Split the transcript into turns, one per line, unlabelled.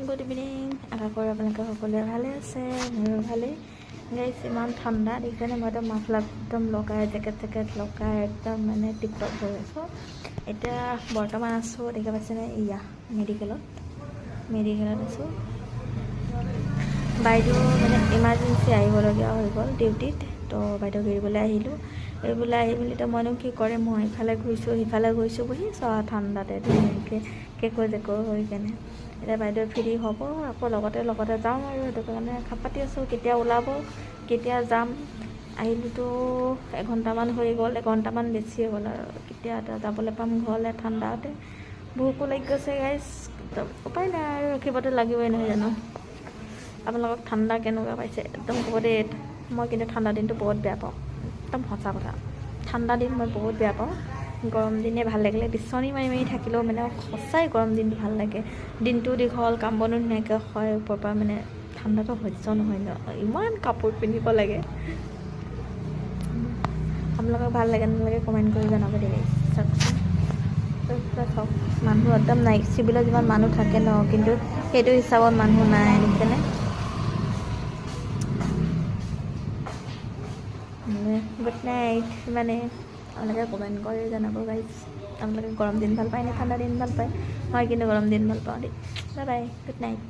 Good evening. আশা কৰোঁ আপোনালোকে সকলোৱে ভালে আছে, মোৰো ভালেই। গাইছ ইমান ঠাণ্ডা দেখিছেনে, মই একদম মাফলাৰ একদম লগাই জেকেট লগাই একদম মানে টিপটপ হৈ আছোঁ। এতিয়া বৰ্তমান আছোঁ দেখা পাইছেনে, মেডিকেলত আছোঁ। বাইদেউ মানে ইমাৰ্জেঞ্চি আহিবলগীয়া হৈ গ'ল ডিউটিত, তো বাইদেউক এৰিবলৈ আহিলোঁ। এৰিবলৈ আহি মেলি তো মইনো কি কৰিম, মই ইফালে ঘূৰিছোঁ সিফালে ঘূৰিছোঁ বুজি চোৱা ঠাণ্ডাতে ধুনীয়াকৈ কেঁকো জেকো হৈ কেনে। এতিয়া বাইদেউ ফ্ৰী হ'ব আকৌ লগতে যাম আৰু সেইটো কাৰণে খাপ পাতি আছোঁ, কেতিয়া ওলাব কেতিয়া যাম। আহিলোতো এঘণ্টামান হৈ গ'ল, এঘণ্টামান বেছি হৈ গ'ল আৰু কেতিয়া এটা যাবলৈ পাম ঘৰলৈ। ঠাণ্ডাতে ভোকো লাগি গৈছে গাইছ, উপায় নাই আৰু ৰখিবতো লাগিবই নহয় জানো। আপোনালোকক ঠাণ্ডা কেনেকুৱা পাইছে একদম ক'ব দেই। মই কিন্তু ঠাণ্ডা দিনটো বহুত বেয়া পাওঁ, একদম সঁচা কথা। ঠাণ্ডা দিন মই বহুত বেয়া পাওঁ, গৰম দিনে ভাল লাগিলে বিচনী মাৰি থাকিলেও মানে সঁচাই গৰম দিনটো ভাল লাগে। দিনটো দীঘল, কাম বনো ধুনীয়াকৈ হয়, ওপৰৰ পৰা মানে ঠাণ্ডাটো সহ্য নহয় ন, ইমান কাপোৰ পিন্ধিব লাগে। আপোনালোকক ভাল লাগে নালাগে কমেণ্ট কৰি জনাব দেই। চাওকচোন চাওক, মানুহ একদম নাই। চিভিলত যিমান মানুহ থাকে ন, কিন্তু সেইটো হিচাপত মানুহ নাই দেখিছেনে। Good night. মানে আপোনালোকে কমেণ্ট কৰি জনাব গাইজ, আপোনালোকে গৰম দিন ভাল পায় নে ঠাণ্ডা দিন ভাল পায়। মই কিন্তু গৰম দিন ভাল পাওঁ দেই। Bye bye, good night.